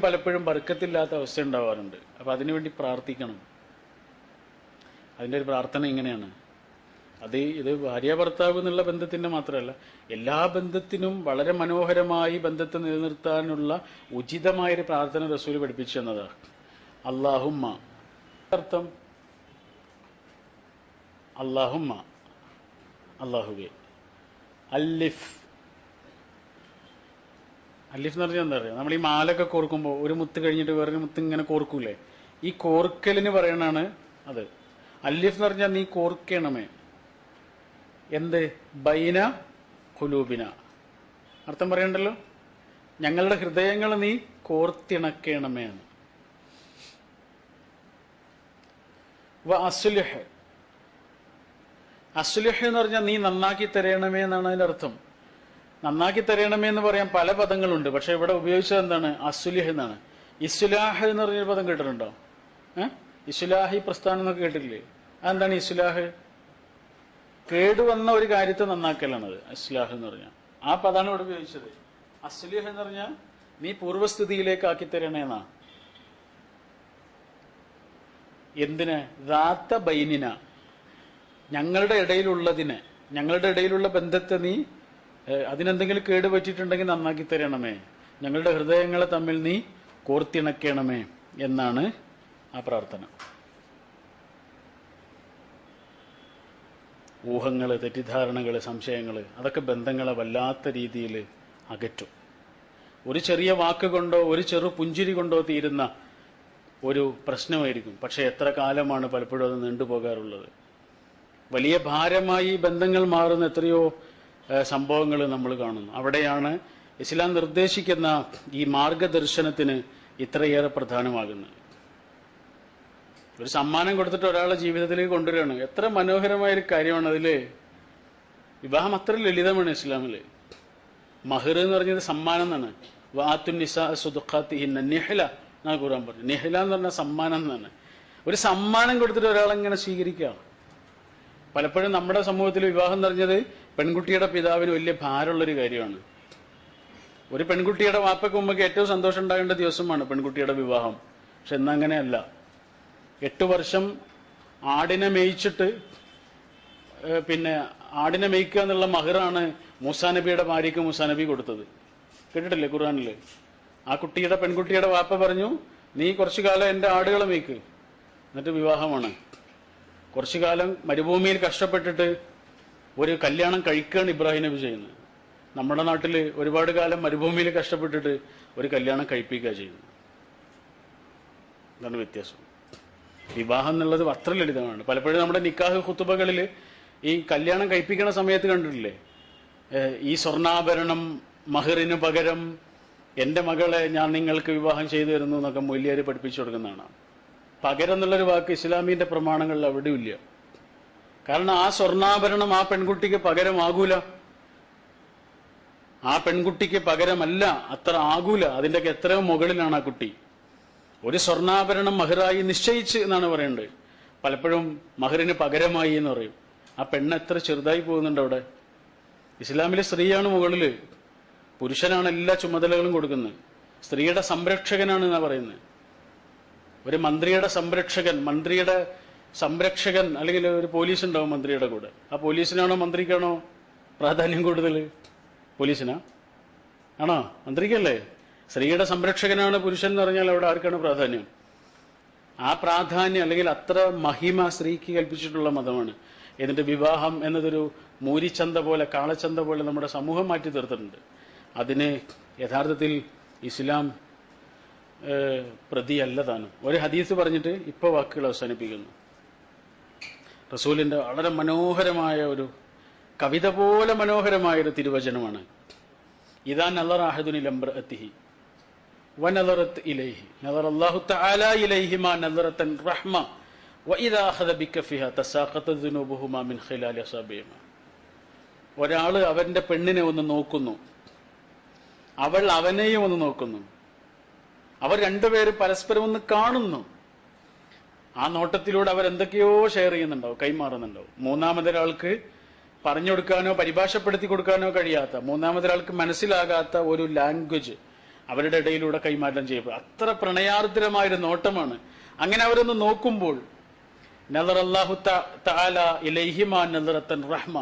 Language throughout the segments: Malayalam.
പലപ്പോഴും ബർക്കത്തില്ലാത്ത അവസ്ഥ ഉണ്ടാവാറുണ്ട്. അപ്പൊ അതിനുവേണ്ടി പ്രാർത്ഥിക്കണം. അതിന്റെ ഒരു പ്രാർത്ഥന ഇങ്ങനെയാണ്. ഇത് ഭാര്യ ഭർത്താവ് എന്നുള്ള ബന്ധത്തിന്റെ മാത്രമല്ല, എല്ലാ ബന്ധത്തിനും വളരെ മനോഹരമായി ബന്ധത്തെ നിലനിർത്താനുള്ള ഉചിതമായൊരു പ്രാർത്ഥന റസൂൽ പഠിപ്പിച്ചു എന്നതാണ്. അല്ലാഹുമ്മ, അർത്ഥം അല്ലാഹുമ്മ, അല്ലാഹുവേ, അല്ലിഫ്. അല്ലിഫ് എന്ന് പറഞ്ഞാൽ എന്താ പറയുക, നമ്മൾ ഈ മാലൊക്കെ കോർക്കുമ്പോൾ ഒരു മുത്ത് കഴിഞ്ഞിട്ട് വേറൊരു മുത്ത് ഇങ്ങനെ കോർക്കൂലേ, ഈ കോർക്കലിന് പറയണാണ് അത്. അല്ലിഫ് എന്ന് പറഞ്ഞാൽ നീ കോർക്കണമേ. എന്ത്? ബൈന ഖുലൂബിന. അർത്ഥം പറയണ്ടല്ലോ, ഞങ്ങളുടെ ഹൃദയങ്ങൾ നീ കോർത്തിണക്കണമേ എന്ന്. അസ്ലിഹ്, അസ്ലിഹ് എന്ന് പറഞ്ഞാൽ നീ നന്നാക്കി തരണമേ എന്നാണ് അതിന്റെ അർത്ഥം. നന്നാക്കി തരണമേ എന്ന് പറയാൻ പല പദങ്ങളുണ്ട്, പക്ഷെ ഇവിടെ ഉപയോഗിച്ചത് എന്താണ്? അസ്ലിഹ് എന്നാണ്. ഇസ്ലാഹ് എന്ന് പറഞ്ഞൊരു പദം കേട്ടിട്ടുണ്ടോ? ഇസ്ലാഹി പ്രസ്ഥാനം എന്നൊക്കെ കേട്ടിട്ടില്ലേ? അതെന്താണ് ഇസ്ലാഹ്? കേടുവന്ന ഒരു കാര്യത്തെ നന്നാക്കലാണത് ഇസ്ലാഹ് എന്ന് പറഞ്ഞാൽ. ആ പദാണ് ഇവിടെ ഉപയോഗിച്ചത്. അസ്ലിഹ് എന്ന് പറഞ്ഞാൽ നീ പൂർവ്വസ്ഥിതിയിലേക്ക് ആക്കി തരണേന്നാ. എന്തിന്? ദാത്ത ബൈനിന, ഞങ്ങളുടെ ഇടയിലുള്ളതിനെ, ഞങ്ങളുടെ ഇടയിലുള്ള ബന്ധത്തെ നീ അതിനെന്തെങ്കിലും കേട് പറ്റിയിട്ടുണ്ടെങ്കിൽ നന്നാക്കി തരണമേ, ഞങ്ങളുടെ ഹൃദയങ്ങളെ തമ്മിൽ നീ കോർത്തിണക്കണമേ എന്നാണ് ആ പ്രാർത്ഥന. ഊഹങ്ങള്, തെറ്റിദ്ധാരണകള്, സംശയങ്ങള്, അതൊക്കെ ബന്ധങ്ങളെ വല്ലാത്ത രീതിയിൽ അകറ്റും. ഒരു ചെറിയ വാക്ക് കൊണ്ടോ ഒരു ചെറു പുഞ്ചിരി കൊണ്ടോ തീരുന്ന ഒരു പ്രശ്നമായിരിക്കും, പക്ഷെ എത്ര കാലമാണ് പലപ്പോഴും അത് നീണ്ടുപോകാറുള്ളത്. വലിയ ഭാരമായി ബന്ധങ്ങൾ മാറുന്ന എത്രയോ സംഭവങ്ങൾ നമ്മൾ കാണുന്നു. അവിടെയാണ് ഇസ്ലാം നിർദ്ദേശിക്കുന്ന ഈ മാർഗദർശനത്തിന് ഇത്രയേറെ പ്രധാനമാകുന്നത്. ഒരു സമ്മാനം കൊടുത്തിട്ട് ഒരാളെ ജീവിതത്തിലേക്ക് കൊണ്ടുവരികയാണ്. എത്ര മനോഹരമായൊരു കാര്യമാണ് അതില്. വിവാഹം അത്ര ലളിതമാണ് ഇസ്ലാമില്. മഹർ എന്ന് പറഞ്ഞത് സമ്മാനം എന്നാണ്. വാത്തുൻ നിസാ സുദഖാത്തിഹിന്ന നിഹ്ല എന്നാണ് ഖുർആൻ പറഞ്ഞത്. നിഹ്ല എന്ന് പറഞ്ഞാൽ സമ്മാനം എന്നാണ്. ഒരു സമ്മാനം കൊടുത്തിട്ട് ഒരാളെങ്ങനെ സ്വീകരിക്കുക. പലപ്പോഴും നമ്മുടെ സമൂഹത്തിൽ വിവാഹം നിറഞ്ഞത് പെൺകുട്ടിയുടെ പിതാവിന് വലിയ ഭാരമുള്ളൊരു കാര്യമാണ്. ഒരു പെൺകുട്ടിയുടെ വാപ്പയ്ക്ക് ഉമ്മയ്ക്ക് ഏറ്റവും സന്തോഷം ഉണ്ടാകേണ്ട ദിവസമാണ് പെൺകുട്ടിയുടെ വിവാഹം. പക്ഷെ എന്നങ്ങനെയല്ല. 8 വർഷം ആടിനെ മേയിച്ചിട്ട് പിന്നെ ആടിനെ മേയ്ക്കുക എന്നുള്ള മഹറാണ് മൂസാ നബിയുടെ ഭാര്യയ്ക്ക് മൂസാ നബി കൊടുത്തത്. കേട്ടിട്ടില്ലേ ഖുർആനില്? ആ കുട്ടിയുടെ പെൺകുട്ടിയുടെ വാപ്പ പറഞ്ഞു, നീ കുറച്ചു കാലം എന്റെ ആടുകളെ മേയ്ക്ക്, എന്നിട്ട് വിവാഹമാണ്. കുറച്ചു കാലം മരുഭൂമിയിൽ കഷ്ടപ്പെട്ടിട്ട് ഒരു കല്യാണം കഴിക്കുകയാണ് ഇബ്രാഹിം നബി ചെയ്യുന്നത്. നമ്മുടെ നാട്ടില് ഒരുപാട് കാലം മരുഭൂമിയിൽ കഷ്ടപ്പെട്ടിട്ട് ഒരു കല്യാണം കഴിപ്പിക്കുക ചെയ്യുന്നത്. ഇതാണ് വ്യത്യാസം. വിവാഹം എന്നുള്ളത് അത്ര ലളിതമാണ്. പലപ്പോഴും നമ്മുടെ നിക്കാഹ് ഖുതുബകളിൽ ഈ കല്യാണം കഴിപ്പിക്കണ സമയത്ത് കണ്ടിട്ടില്ലേ, ഈ സ്വർണ്ണാഭരണം മഹറിന് പകരം എന്റെ മകളെ ഞാൻ നിങ്ങൾക്ക് വിവാഹം ചെയ്തു തരുന്നു എന്നൊക്കെ മൊല്ലിയാര് പഠിപ്പിച്ചു കൊടുക്കുന്നതാണ്. പകരം എന്നുള്ളൊരു വാക്ക് ഇസ്ലാമിന്റെ പ്രമാണങ്ങളിൽ എവിടെയില്ല. കാരണം ആ സ്വർണ്ണാഭരണം ആ പെൺകുട്ടിക്ക് പകരമാകൂല, ആ പെൺകുട്ടിക്ക് പകരമല്ല, അത്ര ആകൂല. അതിന്റെയൊക്കെ എത്രയോ മുകളിലാണ് ആ കുട്ടി. ഒരു സ്വർണ്ണാഭരണം മഹറായി നിശ്ചയിച്ച് എന്നാണ് പറയേണ്ടത്. പലപ്പോഴും മഹറിന് പകരമായി എന്ന് പറയും. ആ പെണ്ണ് എത്ര ചെറുതായി പോകുന്നുണ്ട് അവിടെ. ഇസ്ലാമിലെ സ്ത്രീയാണ് മുകളില്, പുരുഷനാണ് എല്ലാ ചുമതലകളും കൊടുക്കുന്നത്. സ്ത്രീയുടെ സംരക്ഷകനാണ് എന്നാ പറയുന്നത്. ഒരു മന്ത്രിയുടെ സംരക്ഷകൻ അല്ലെങ്കിൽ ഒരു പോലീസ് ഉണ്ടാവും മന്ത്രിയുടെ കൂടെ. ആ പോലീസിനാണോ മന്ത്രിക്കാണോ പ്രാധാന്യം കൂടുതൽ? പോലീസിനാ? ആണോ? മന്ത്രിക്കല്ലേ? സ്ത്രീയുടെ സംരക്ഷകനാണ് പുരുഷൻ എന്ന് പറഞ്ഞാൽ അവിടെ ആർക്കാണ് പ്രാധാന്യം? ആ പ്രാധാന്യം അല്ലെങ്കിൽ അത്ര മഹിമ സ്ത്രീക്ക് കൽപ്പിച്ചിട്ടുള്ള മതമാണ്. എന്നിട്ട് വിവാഹം എന്നതൊരു മൂരിച്ചന്ത പോലെ, കാളച്ചന്ത പോലെ നമ്മുടെ സമൂഹം മാറ്റി തീർത്തിട്ടുണ്ട്. അതിന് യഥാർത്ഥത്തിൽ ഇസ്ലാം പ്രതിയല്ല താനും. ഒരു ഹദീസ് പറഞ്ഞിട്ട് ഇപ്പൊ വാക്കുകൾ അവസാനിപ്പിക്കുന്നു. റസൂലിന്റെ വളരെ മനോഹരമായ ഒരു കവിത പോലെ മനോഹരമായ ഒരു തിരുവചനമാണ്. ഇദാ നളറ അഹദുൻ ഇലാ ഇംറഅതിഹി വനളറത് ഇലൈഹി നളറ അല്ലാഹു തആല ഇലൈഹിമാ നളറതൻ റഹ്മ വഇദാ അഖദ ബികഫിഹാ തസാഖത ദുനൂബുഹുമാ മിൻ ഖിലാലി അസാബിഹിമാ. ഒരാള് അവന്റെ പെണ്ണിനെ ഒന്ന് നോക്കുന്നു, അവൾ അവനെയും ഒന്ന് നോക്കുന്നു, അവർ രണ്ടുപേരും പരസ്പരം ഒന്ന് കാണുന്നു. ആ നോട്ടത്തിലൂടെ അവർ എന്തൊക്കെയോ ഷെയർ ചെയ്യുന്നുണ്ടാവും, കൈമാറുന്നുണ്ടാവും. മൂന്നാമതൊരാൾക്ക് പറഞ്ഞു കൊടുക്കാനോ പരിഭാഷപ്പെടുത്തി കൊടുക്കാനോ കഴിയാത്ത, മൂന്നാമതൊരാൾക്ക് മനസ്സിലാകാത്ത ഒരു ലാംഗ്വേജ് അവരുടെ ഇടയിലൂടെ കൈമാറ്റം ചെയ്യപ്പെടും. അത്ര പ്രണയാർദ്രമായൊരു നോട്ടമാണ്. അങ്ങനെ അവരൊന്ന് നോക്കുമ്പോൾ നദർ അല്ലാഹു തആല ഇലൈഹിമാ നദറത്തൻ റഹ്മ,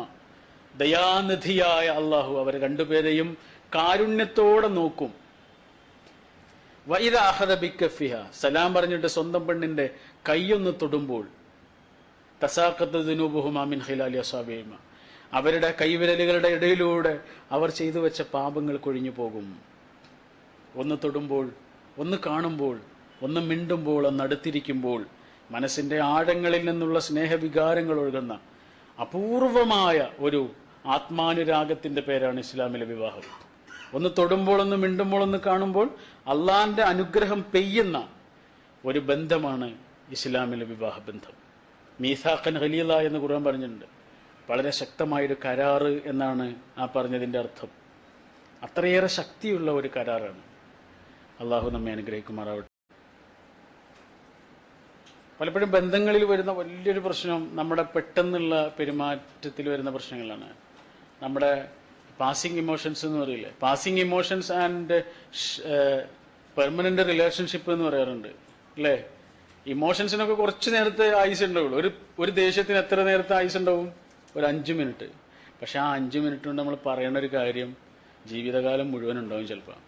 ദയാനിധിയായ അള്ളാഹു അവർ രണ്ടുപേരെയും കാരുണ്യത്തോടെ നോക്കും. വഇദാ അഖദ ബികഫിഹ, സലാം പറഞ്ഞിട്ട് സ്വന്തം പെണ്ണിന്റെ കൈയൊന്ന് തൊടുമ്പോൾ, തസാഖത്ത് ദുനൂബുഹുമാ മിൻ ഖിലാലി അസ്വാബിഹിമ, അവരുടെ കൈവിരലുകളുടെ ഇടയിലൂടെ അവർ ചെയ്തു വെച്ച പാപങ്ങൾ കൊഴിഞ്ഞു പോകും. ഒന്ന് തൊടുമ്പോൾ, ഒന്ന് കാണുമ്പോൾ, ഒന്ന് മിണ്ടുമ്പോൾ, ഒന്ന് അടുത്തിരിക്കുമ്പോൾ മനസ്സിന്റെ ആഴങ്ങളിൽ നിന്നുള്ള സ്നേഹവികാരങ്ങൾ ഒഴുകുന്ന അപൂർവമായ ഒരു ആത്മാനുരാഗത്തിന്റെ പേരാണ് ഇസ്ലാമിലെ വിവാഹം. ഒന്ന് തൊടുമ്പോൾ, ഒന്ന് മിണ്ടുമ്പോൾ, ഒന്ന് കാണുമ്പോൾ അള്ളാന്റെ അനുഗ്രഹം പെയ്യുന്ന ഒരു ബന്ധമാണ് ഇസ്ലാമിലെ വിവാഹ ബന്ധം. മീസാഖൻ ഖലീല എന്ന് ഖുർആൻ പറഞ്ഞിട്ടുണ്ട്. വളരെ ശക്തമായൊരു കരാറ് എന്നാണ് ആ പറഞ്ഞതിന്റെ അർത്ഥം. അത്രയേറെ ശക്തിയുള്ള ഒരു കരാറാണ്. അള്ളാഹു നമ്മെ അനുഗ്രഹിക്കുമാറാവട്ടെ. പലപ്പോഴും ബന്ധങ്ങളിൽ വരുന്ന വലിയൊരു പ്രശ്നം നമ്മുടെ പെട്ടെന്നുള്ള പെരുമാറ്റത്തിൽ വരുന്ന പ്രശ്നങ്ങളാണ്. നമ്മുടെ പാസിംഗ് ഇമോഷൻസ് എന്ന് പറയില്ലേ, passing emotions and permanent relationship എന്ന് പറയാറുണ്ട് അല്ലേ. ഇമോഷൻസിനൊക്കെ കുറച്ച് നേരത്തെ ആയുസ് ഉണ്ടാവുള്ളൂ. ഒരു ദേഷ്യത്തിന് എത്ര നേരത്തെ ആയുസ് ഉണ്ടാവും? ഒരു 5 മിനിറ്റ്. പക്ഷെ ആ 5 മിനിറ്റ് കൊണ്ട് നമ്മൾ പറയണ ഒരു കാര്യം ജീവിതകാലം മുഴുവൻ ഉണ്ടാവും ചിലപ്പോൾ.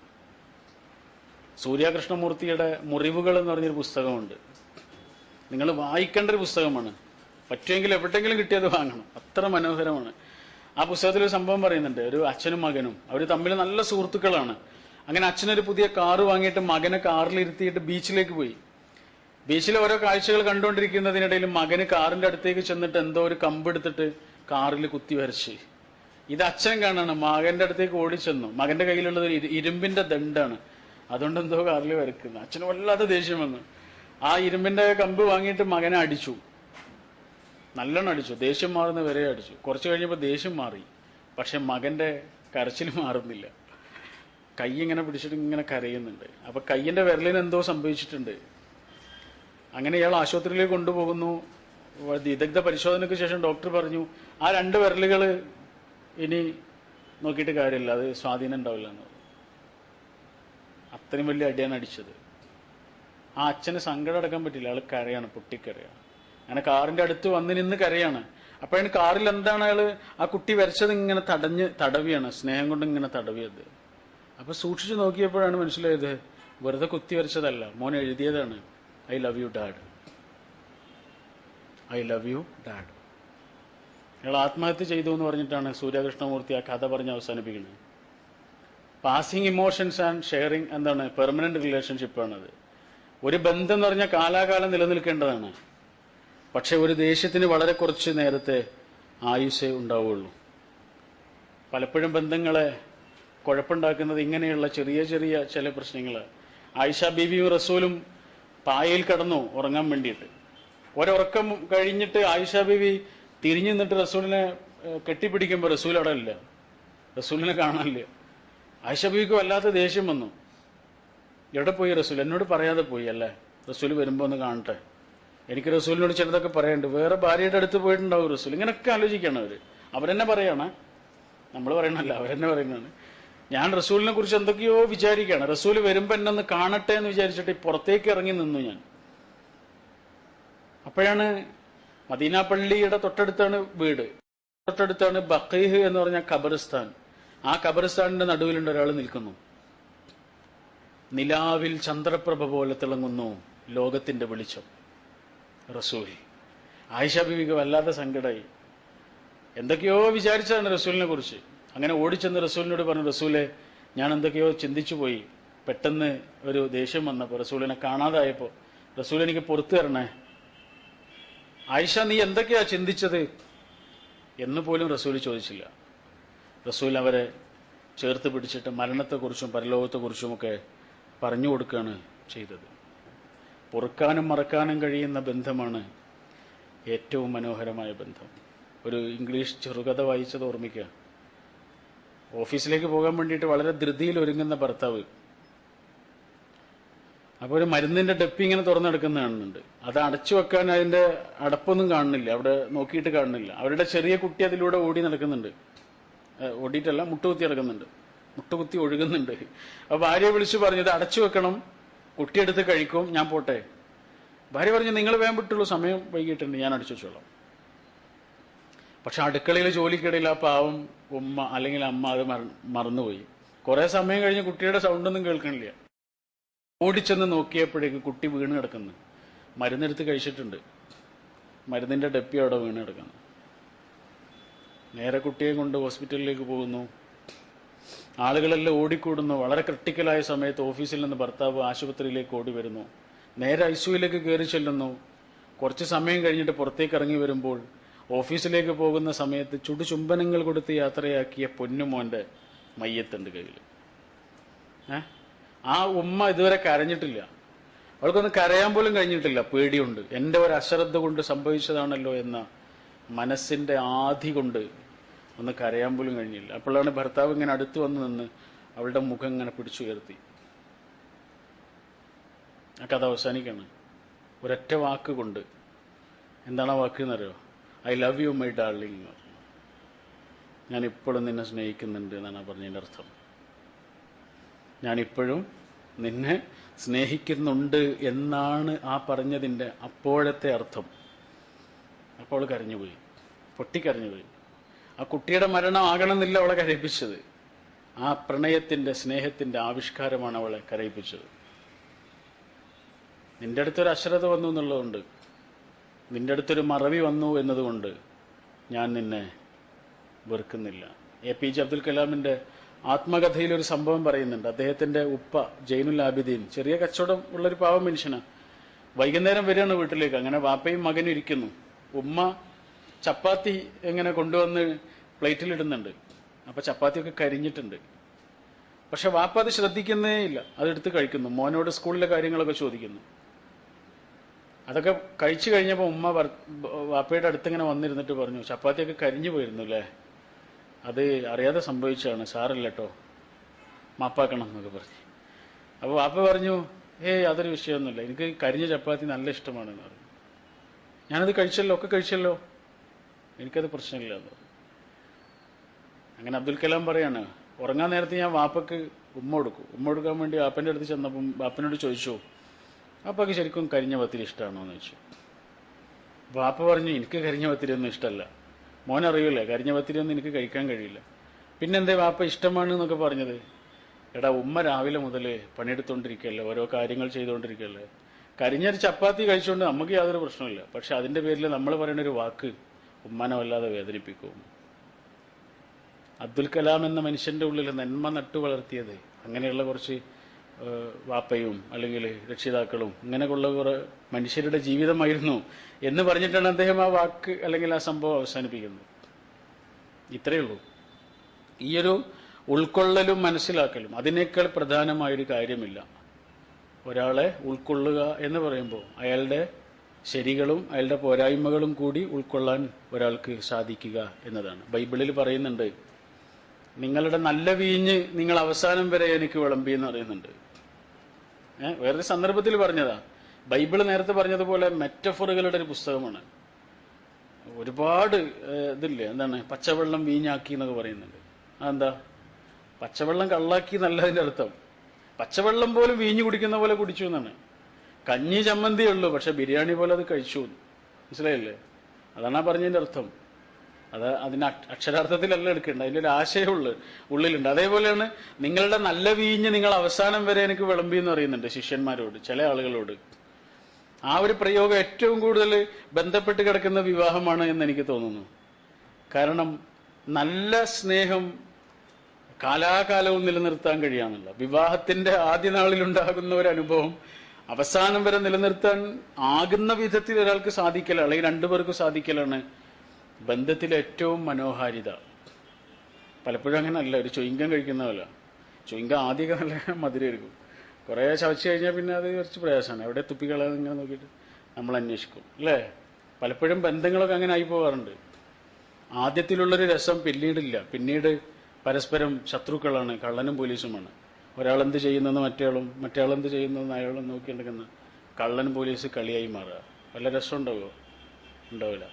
സൂര്യകൃഷ്ണമൂർത്തിയുടെ മുറിവുകൾ എന്ന് പറഞ്ഞൊരു പുസ്തകമുണ്ട്. നിങ്ങൾ വായിക്കേണ്ട ഒരു പുസ്തകമാണ്. പറ്റുമെങ്കിൽ എവിടെയെങ്കിലും കിട്ടിയത് വാങ്ങണം. അത്ര മനോഹരമാണ്. ആ പുസ്തകത്തിൽ ഒരു സംഭവം പറയുന്നുണ്ട്. ഒരു അച്ഛനും മകനും അവർ തമ്മിൽ നല്ല സുഹൃത്തുക്കളാണ്. അങ്ങനെ അച്ഛനൊരു പുതിയ കാറ് വാങ്ങിയിട്ട് മകനെ കാറിലിരുത്തിയിട്ട് ബീച്ചിലേക്ക് പോയി. ബീച്ചിലെ ഓരോ കാഴ്ചകൾ കണ്ടുകൊണ്ടിരിക്കുന്നതിനിടയിൽ മകന് കാറിന്റെ അടുത്തേക്ക് ചെന്നിട്ട് എന്തോ ഒരു കമ്പെടുത്തിട്ട് കാറിൽ കുത്തി വരച്ച്. ഇത് അച്ഛൻ കാണാണ്. മകന്റെ അടുത്തേക്ക് ഓടിച്ചെന്നു. മകന്റെ കയ്യിലുള്ളത് ഇരുമ്പിന്റെ ദണ്ടാണ്. അതുകൊണ്ട് എന്തോ കാറിൽ വരക്കുന്നു. അച്ഛന് വല്ലാത്ത ദേഷ്യം വന്നു. ആ ഇരുമ്പിന്റെ കമ്പ് വാങ്ങിയിട്ട് മകനെ അടിച്ചു. നല്ലോണം അടിച്ചു. ദേഷ്യം മാറുന്ന വരെ അടിച്ചു. കുറച്ച് കഴിഞ്ഞപ്പോൾ ദേഷ്യം മാറി. പക്ഷെ മകന്റെ കരച്ചിൽ മാറുന്നില്ല. കൈ ഇങ്ങനെ പിടിച്ചിട്ട് ഇങ്ങനെ കരയുന്നുണ്ട്. അപ്പൊ കയ്യിന്റെ വിരലിന് എന്തോ സംഭവിച്ചിട്ടുണ്ട്. അങ്ങനെ ഇയാൾ ആശുപത്രിയിലേക്ക് കൊണ്ടുപോകുന്നു. വിദഗ്ധ പരിശോധനയ്ക്ക് ശേഷം ഡോക്ടർ പറഞ്ഞു, ആ 2 വിരലുകൾ ഇനി നോക്കിയിട്ട് കാര്യമില്ല, അത് സ്വാധീനം ഉണ്ടാവില്ല എന്ന് പറഞ്ഞു. അത്രയും വലിയ അടിയാണ് അടിച്ചത്. ആ അച്ഛന് സങ്കടം അടക്കാൻ പറ്റില്ല. അയാൾ കരയാണ്, പൊട്ടിക്കരയാണ്. അങ്ങനെ കാറിന്റെ അടുത്ത് വന്ന് നിന്ന് കരയാണ്. അപ്പോഴാണ് കാറിൽ എന്താണ് അയാള് ആ കുട്ടി വരച്ചത് ഇങ്ങനെ തടവിയാണ്, സ്നേഹം കൊണ്ട് ഇങ്ങനെ തടവിയത്. അപ്പൊ സൂക്ഷിച്ചു നോക്കിയപ്പോഴാണ് മനസ്സിലായത് വെറുതെ കുത്തി വരച്ചതല്ല, മോൻ എഴുതിയതാണ്, I love you dad, I love you dad. അയാൾ ആത്മഹത്യ ചെയ്തു എന്ന് പറഞ്ഞിട്ടാണ് സൂര്യകൃഷ്ണമൂർത്തി ആ കഥ പറഞ്ഞ് അവസാനിപ്പിക്കുന്നത്. പാസിംഗ് ഇമോഷൻസ് ആൻഡ് ഷെയറിംഗ് എന്താണ്? പെർമനന്റ് റിലേഷൻഷിപ്പാണത്. ഒരു ബന്ധം എന്ന് പറഞ്ഞാൽ കാലാകാലം നിലനിൽക്കേണ്ടതാണ്. പക്ഷെ ഒരു ദേഷ്യത്തിന് വളരെ കുറച്ച് നേരത്തെ ആയുസ്സേ ഉണ്ടാവുള്ളൂ. പലപ്പോഴും ബന്ധങ്ങളെ കുഴപ്പമുണ്ടാക്കുന്നത് ഇങ്ങനെയുള്ള ചെറിയ ചെറിയ ചില പ്രശ്നങ്ങൾ. ആയിഷ ബീവിയും റസൂലും പായയിൽ കിടന്നു ഉറങ്ങാൻ വേണ്ടിയിട്ട്. ഒരുറക്കം കഴിഞ്ഞിട്ട് ആയിഷ ബീവി തിരിഞ്ഞു നിന്നിട്ട് റസൂലിനെ കെട്ടിപ്പിടിക്കുമ്പോൾ റസൂൽ അവിടെ ഇല്ല, റസൂലിനെ കാണാനില്ല. ആയിഷ ബീവിക്ക് വല്ലാത്ത ദേഷ്യം വന്നു. എവിടെ പോയി റസൂൽ? എന്നോട് പറയാതെ പോയി അല്ലേ, റസൂൽ വരുമ്പോ ഒന്ന് കാണട്ടെ, എനിക്ക് റസൂലിനോട് ചിലതൊക്കെ പറയാനുണ്ട്. വേറെ ഭാര്യയുടെ അടുത്ത് പോയിട്ടുണ്ടാവും റസൂൽ. ഇങ്ങനെയൊക്കെ ആലോചിക്കണം അവരെന്നെ പറയാണ്, നമ്മൾ പറയണല്ല, അവരെന്നെ പറയുന്നതാണ്. ഞാൻ റസൂലിനെ കുറിച്ച് എന്തൊക്കെയോ വിചാരിക്കുകയാണ്. റസൂൽ വരുമ്പോ എന്നെ ഒന്ന് കാണട്ടെ എന്ന് വിചാരിച്ചിട്ട് പുറത്തേക്ക് ഇറങ്ങി നിന്നു ഞാൻ. അപ്പോഴാണ് മദീന പള്ളിയുടെ തൊട്ടടുത്താണ് വീട്, തൊട്ടടുത്താണ് ബഖീഹ് എന്ന് പറഞ്ഞ ഖബറിസ്ഥാൻ. ആ ഖബറിസ്ഥാനിന്റെ നടുവിലുണ്ട് ഒരാൾ നിൽക്കുന്നു. നിലാവിൽ ചന്ദ്രപ്രഭ പോലെ തിളങ്ങുന്നു ലോകത്തിന്റെ വെളിച്ചം റസൂൽ. ആയിഷ ബീവിക്ക് വല്ലാത്ത സങ്കടമായി. എന്തൊക്കെയോ വിചാരിച്ചതാണ് റസൂലിനെ കുറിച്ച്. അങ്ങനെ ഓടിച്ചെന്ന് റസൂലിനോട് പറഞ്ഞു, റസൂലെ ഞാൻ എന്തൊക്കെയോ ചിന്തിച്ചു പോയി, പെട്ടെന്ന് ഒരു ദേഷ്യം വന്നപ്പോൾ റസൂലിനെ കാണാതായപ്പോ റസൂൽ എനിക്ക് പുറത്തു തരണേ. ആയിഷ നീ എന്തൊക്കെയാ ചിന്തിച്ചത് എന്ന് പോലും റസൂൽ ചോദിച്ചില്ല. റസൂൽ അവരെ ചേർത്ത് പിടിച്ചിട്ട് മരണത്തെക്കുറിച്ചും പരലോകത്തെക്കുറിച്ചുമൊക്കെ പറഞ്ഞു കൊടുക്കുകയാണ് ചെയ്തത്. പൊറുക്കാനും മറക്കാനും കഴിയുന്ന ബന്ധമാണ് ഏറ്റവും മനോഹരമായ ബന്ധം. ഒരു ഇംഗ്ലീഷ് ചെറുകഥ വായിച്ചത് ഓർമ്മിക്കുക. ഓഫീസിലേക്ക് പോകാൻ വേണ്ടിയിട്ട് വളരെ ധൃതിയിൽ ഒരുങ്ങുന്ന ഭർത്താവ്. അപ്പോൾ ഒരു മരുന്നിന്റെ ഡപ്പി ഇങ്ങനെ തുറന്നെടുക്കുന്ന കാണുന്നുണ്ട്. അത് അടച്ചു വെക്കാൻ അതിന്റെ അടപ്പൊന്നും കാണുന്നില്ല, അവിടെ നോക്കിയിട്ട് കാണുന്നില്ല. അവരുടെ ചെറിയ കുട്ടി അതിലൂടെ ഓടി നടക്കുന്നുണ്ട്, ഓടിയിട്ടല്ല മുട്ടുകുത്തി നടക്കുന്നുണ്ട്. മുട്ടുകുത്തി ഒഴുകുന്നുണ്ട്. അപ്പൊ ഭാര്യയെ വിളിച്ചു പറഞ്ഞത് അടച്ചു വെക്കണം, കുട്ടിയെടുത്ത് കഴിക്കും, ഞാൻ പോട്ടെ. ഭാര്യ പറഞ്ഞു നിങ്ങൾ വേഗം വിട്ടുള്ളൂ, സമയം വൈകിട്ടുണ്ട്, ഞാൻ അടിച്ചു വെച്ചോളാം. പക്ഷെ അടുക്കളയിൽ ജോലിക്കിടയിൽ ആ പാവം ഉമ്മ അല്ലെങ്കിൽ അമ്മ അത് മറന്നുപോയി. കുറെ സമയം കഴിഞ്ഞ് കുട്ടിയുടെ സൗണ്ടൊന്നും കേൾക്കണില്ല. ഓടിച്ചെന്ന് നോക്കിയപ്പോഴേക്ക് കുട്ടി വീണ് കിടക്കുന്നു. മരുന്നെടുത്ത് കഴിച്ചിട്ടുണ്ട്, മരുന്നിന്റെ ഡപ്പി അവിടെ വീണ് കിടക്കുന്നു. നേരെ കുട്ടിയെ കൊണ്ട് ഹോസ്പിറ്റലിലേക്ക് പോകുന്നു. ആളുകളെല്ലാം ഓടിക്കൂടുന്നു. വളരെ ക്രിട്ടിക്കലായ സമയത്ത് ഓഫീസിൽ നിന്ന് ഭർത്താവ് ആശുപത്രിയിലേക്ക് ഓടി വരുന്നു. നേരെ ഐസിയുവിലേക്ക് കയറി ചെല്ലുന്നു. കുറച്ച് സമയം കഴിഞ്ഞിട്ട് പുറത്തേക്ക് ഇറങ്ങി വരുമ്പോൾ ഓഫീസിലേക്ക് പോകുന്ന സമയത്ത് ചുടുചുംബനങ്ങൾ കൊടുത്ത് യാത്രയാക്കിയ പൊന്നുമോന്റെ മയ്യത്തുണ്ട് കയ്യിൽ. ആ ഉമ്മ ഇതുവരെ കരഞ്ഞിട്ടില്ല. അവൾക്കൊന്നും കരയാൻ പോലും കഴിഞ്ഞിട്ടില്ല, പേടിയുണ്ട്. എന്റെ ഒരു അശ്രദ്ധ കൊണ്ട് സംഭവിച്ചതാണല്ലോ എന്ന മനസ്സിന്റെ ആധി കൊണ്ട് ഒന്ന് കരയാൻ പോലും കഴിഞ്ഞില്ല. അപ്പോഴാണ് ഭർത്താവ് ഇങ്ങനെ അടുത്ത് വന്ന് നിന്ന് അവളുടെ മുഖം ഇങ്ങനെ പിടിച്ചുയർത്തി. ആ കഥ അവസാനിക്കാണ് ഒരൊറ്റ വാക്ക് കൊണ്ട്. എന്താണ് ആ വാക്ക് എന്നറിയോ? I love you my darling. ഞാൻ ഇപ്പോഴും നിന്നെ സ്നേഹിക്കുന്നുണ്ട് എന്നാണ് പറഞ്ഞതിന്റെ അർത്ഥം. ഞാനിപ്പോഴും നിന്നെ സ്നേഹിക്കുന്നുണ്ട് എന്നാണ് ആ പറഞ്ഞതിന്റെ അപ്പോഴത്തെ അർത്ഥം. അപ്പോൾ കരഞ്ഞുപോയി, പൊട്ടിക്കരഞ്ഞുപോയി. ആ കുട്ടിയുടെ മരണം ആകണമെന്നില്ല അവളെ കരയിപ്പിച്ചത്. ആ പ്രണയത്തിന്റെ സ്നേഹത്തിന്റെ ആവിഷ്കാരമാണ് അവളെ കരയിപ്പിച്ചത്. നിന്റെ അടുത്തൊരു അശ്രദ്ധ വന്നു എന്നുള്ളതുകൊണ്ട്, നിന്റെ അടുത്തൊരു മറവി വന്നു എന്നതുകൊണ്ട് ഞാൻ നിന്നെ വെറുക്കുന്നില്ല. APJ അബ്ദുൽ കലാമിന്റെ ആത്മകഥയിൽ ഒരു സംഭവം പറയുന്നുണ്ട്. അദ്ദേഹത്തിന്റെ ഉപ്പ ജൈനുൽ ആബിദീൻ ചെറിയ കച്ചവടം ഉള്ളൊരു പാവം മനുഷ്യനാണ്. വൈകുന്നേരം വരികയാണ് വീട്ടിലേക്ക്. അങ്ങനെ വാപ്പയും മകനും ഇരിക്കുന്നു. ഉമ്മ ചപ്പാത്തി എങ്ങനെ കൊണ്ടുവന്ന് പ്ലേറ്റിലിടുന്നുണ്ട്. അപ്പൊ ചപ്പാത്തിയൊക്കെ കരിഞ്ഞിട്ടുണ്ട്. പക്ഷെ വാപ്പ അത് ശ്രദ്ധിക്കുന്നേ ഇല്ല, അതെടുത്ത് കഴിക്കുന്നു. മോനോട് സ്കൂളിലെ കാര്യങ്ങളൊക്കെ ചോദിക്കുന്നു. അതൊക്കെ കഴിച്ചു കഴിഞ്ഞപ്പോൾ ഉമ്മ വാപ്പയുടെ അടുത്ത് ഇങ്ങനെ വന്നിരുന്നിട്ട് പറഞ്ഞു, ചപ്പാത്തിയൊക്കെ കരിഞ്ഞു പോയിരുന്നു അല്ലേ, അത് അറിയാതെ സംഭവിച്ചാണ്, സാരല്ല കേട്ടോ, മാപ്പാക്കണം എന്നൊക്കെ പറഞ്ഞു. അപ്പൊ വാപ്പ പറഞ്ഞു, അതൊരു വിഷയമൊന്നുമില്ല, എനിക്ക് കരിഞ്ഞ ചപ്പാത്തി നല്ല ഇഷ്ടമാണെന്ന് പറഞ്ഞു. ഞാനത് കഴിച്ചല്ലോ, ഒക്കെ കഴിച്ചല്ലോ, എനിക്കത് പ്രശ്നമില്ല എന്ന് പറഞ്ഞു. അങ്ങനെ അബ്ദുൽ കലാം പറയാണ്, ഉറങ്ങാൻ നേരത്തെ ഞാൻ വാപ്പക്ക് ഉമ്മ കൊടുക്കാൻ വേണ്ടി വാപ്പന്റെ അടുത്ത് ചെന്നപ്പം വാപ്പനോട് ചോദിച്ചു, വാപ്പക്ക് ശരിക്കും കരിഞ്ഞ പത്തിരി ഇഷ്ടമാണോ എന്ന് ചോദിച്ചു. വാപ്പ പറഞ്ഞു, എനിക്ക് കരിഞ്ഞ പത്തിരി ഒന്നും ഇഷ്ടമല്ല. മോനറിയില്ലേ, കരിഞ്ഞ പത്തിരി ഒന്നും എനിക്ക് കഴിക്കാൻ കഴിയില്ല. പിന്നെന്തേ വാപ്പ ഇഷ്ടമാണ് എന്നൊക്കെ പറഞ്ഞത്? എടാ, ഉമ്മ രാവിലെ മുതൽ പണിയെടുത്തോണ്ടിരിക്കല്ലേ, ഓരോ കാര്യങ്ങൾ ചെയ്തുകൊണ്ടിരിക്കല്ലേ, കരിഞ്ഞൊരു ചപ്പാത്തി കഴിച്ചുകൊണ്ട് നമുക്ക് യാതൊരു പ്രശ്നമില്ല. പക്ഷെ അതിന്റെ പേരിൽ നമ്മൾ പറയുന്ന ഒരു വാക്ക് ഉമ്മാനെ വല്ലാതെ വേദനിപ്പിക്കും. അബ്ദുൽ കലാം എന്ന മനുഷ്യന്റെ ഉള്ളിൽ നന്മ നട്ടു വളർത്തിയത് അങ്ങനെയുള്ള കുറച്ച് വാപ്പയും അല്ലെങ്കിൽ രക്ഷിതാക്കളും ഇങ്ങനെയുള്ള കുറെ മനുഷ്യരുടെ ജീവിതമായിരുന്നു എന്ന് പറഞ്ഞിട്ടാണ് അദ്ദേഹം ആ വാക്ക് അല്ലെങ്കിൽ ആ സംഭവം അവസാനിപ്പിക്കുന്നത്. ഇത്രയേ ഉള്ളൂ. ഈയൊരു ഉൾക്കൊള്ളലും മനസ്സിലാക്കലും, അതിനേക്കാൾ പ്രധാനമായൊരു കാര്യമില്ല. ഒരാളെ ഉൾക്കൊള്ളുക എന്ന് പറയുമ്പോൾ അയാളുടെ ശരികളും അയാളുടെ പോരായ്മകളും കൂടി ഉൾക്കൊള്ളാൻ ഒരാൾക്ക് സാധിക്കുക എന്നതാണ്. ബൈബിളിൽ പറയുന്നുണ്ട്, നിങ്ങളുടെ നല്ല വീഞ്ഞ് നിങ്ങൾ അവസാനം വരെ എനിക്ക് വിളമ്പി എന്ന് പറയുന്നുണ്ട്. വേറൊരു സന്ദർഭത്തിൽ പറഞ്ഞതാ. ബൈബിള് നേരത്തെ പറഞ്ഞതുപോലെ മെറ്റഫറുകളുടെ ഒരു പുസ്തകമാണ്. ഒരുപാട് ഇതില്ലേ, എന്താണ് പച്ചവെള്ളം വീഞ്ഞാക്കി എന്നൊക്കെ പറയുന്നുണ്ട്. അതെന്താ? പച്ചവെള്ളം കള്ളാക്കി എന്നല്ലതിന്റെ അർത്ഥം. പച്ചവെള്ളം പോലും വീഞ്ഞു കുടിക്കുന്ന പോലെ കുടിച്ചു എന്നാണ്. കഞ്ഞി ചമ്മന്തിയേ ഉള്ളൂ, പക്ഷെ ബിരിയാണി പോലെ അത് കഴിച്ചു. മനസ്സിലായില്ലേ? അതാണ് ആ പറഞ്ഞതിന്റെ അർത്ഥം. അത് അതിന് അക്ഷരാർത്ഥത്തിലല്ല എടുക്കേണ്ട, അതിൻ്റെ ഒരു ആശയം ഉള്ളിലുണ്ട്. അതേപോലെയാണ് നിങ്ങളുടെ നല്ല വീഞ്ഞ് നിങ്ങൾ അവസാനം വരെ എനിക്ക് വിളമ്പി എന്ന് പറയുന്നുണ്ട് ശിഷ്യന്മാരോട്, ചില ആളുകളോട്. ആ ഒരു പ്രയോഗം ഏറ്റവും കൂടുതൽ ബന്ധപ്പെട്ട് കിടക്കുന്ന വിവാഹമാണ് എന്ന് എനിക്ക് തോന്നുന്നു. കാരണം നല്ല സ്നേഹം കാലാകാലവും നിലനിർത്താൻ കഴിയാന്നില്ല. വിവാഹത്തിന്റെ ആദ്യ നാളിലുണ്ടാകുന്ന ഒരു അനുഭവം അവസാനം വരെ നിലനിർത്താൻ ആകുന്ന വിധത്തിൽ ഒരാൾക്ക് സാധിക്കല, അല്ലെങ്കിൽ രണ്ടുപേർക്കും സാധിക്കലാണ് ബന്ധത്തിലെ ഏറ്റവും മനോഹാരിത. പലപ്പോഴും അങ്ങനെ അല്ല. ഒരു ചുയിങ്കം കഴിക്കുന്ന പോലെ. ചുയിങ്കം ആദ്യമൊക്കെ നല്ല മധുരമായിരിക്കും, കുറെ ചവച്ച് കഴിഞ്ഞാൽ പിന്നെ അത് കുറച്ച് പ്രയാസമാണ്. എവിടെ തുപ്പിക്കളയാന്ന് ഇങ്ങനെ നോക്കിയിട്ട് നമ്മൾ അന്വേഷിക്കും, അല്ലേ? പലപ്പോഴും ബന്ധങ്ങളൊക്കെ അങ്ങനെ ആയി പോകാറുണ്ട്. ആദ്യത്തിലുള്ളൊരു രസം പിന്നീടില്ല. പിന്നീട് പരസ്പരം ശത്രുക്കളാണ്, കള്ളനും പോലീസുമാണ്. ഒരാളെന്ത് ചെയ്യുന്നെന്ന് മറ്റേയാളെന്ത് ചെയ്യുന്നെന്ന് അയാളും നോക്കിയെടുക്കുന്ന കള്ളൻ പോലീസ് കളിയായി മാറുക. വല്ല രസം ഉണ്ടാവുമോ? ഉണ്ടാവില്ല.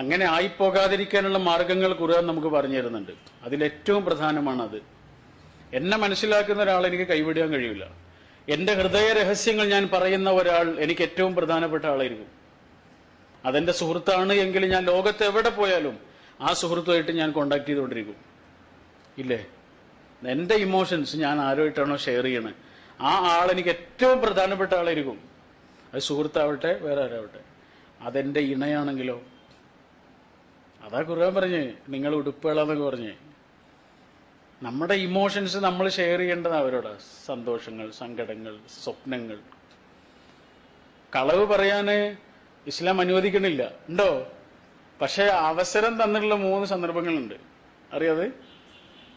അങ്ങനെ ആയിപ്പോകാതിരിക്കാനുള്ള മാർഗങ്ങൾ ഖുർആൻ നമുക്ക് പറഞ്ഞു തരുന്നുണ്ട്. അതിലേറ്റവും പ്രധാനമാണത്. എന്നെ മനസ്സിലാക്കുന്ന ഒരാൾ എനിക്ക് കൈവിടാൻ കഴിയില്ല. എന്റെ ഹൃദയ രഹസ്യങ്ങൾ ഞാൻ പറയുന്ന ഒരാൾ എനിക്ക് ഏറ്റവും പ്രധാനപ്പെട്ട ആളായിരിക്കും. അതെന്റെ സുഹൃത്താണ് എങ്കിൽ ഞാൻ ലോകത്ത് എവിടെ പോയാലും ആ സുഹൃത്തുമായിട്ട് ഞാൻ കോണ്ടാക്ട് ചെയ്തുകൊണ്ടിരിക്കും. ഇല്ലേ? എന്റെ ഇമോഷൻസ് ഞാൻ ആരുമായിട്ടാണോ ഷെയർ ചെയ്യണത് ആ ആൾ എനിക്ക് ഏറ്റവും പ്രധാനപ്പെട്ട ആളായിരിക്കും. അത് സുഹൃത്താവട്ടെ വേറെ ആരാവട്ടെ. അതെന്റെ ഇണയാണെങ്കിലോ? അതാ ഖുർആൻ പറഞ്ഞേ നിങ്ങൾ ഉടുപ്പുകളെന്നൊക്കെ പറഞ്ഞേ. നമ്മുടെ ഇമോഷൻസ് നമ്മൾ ഷെയർ ചെയ്യേണ്ടത് അവരോട്. സന്തോഷങ്ങൾ, സങ്കടങ്ങൾ, സ്വപ്നങ്ങൾ. കളവ് പറയാന് ഇസ്ലാം അനുവദിക്കണില്ല. ഉണ്ടോ? പക്ഷെ അവസരം തന്നിട്ടുള്ള 3 സന്ദർഭങ്ങളുണ്ട്. അറിയാതെ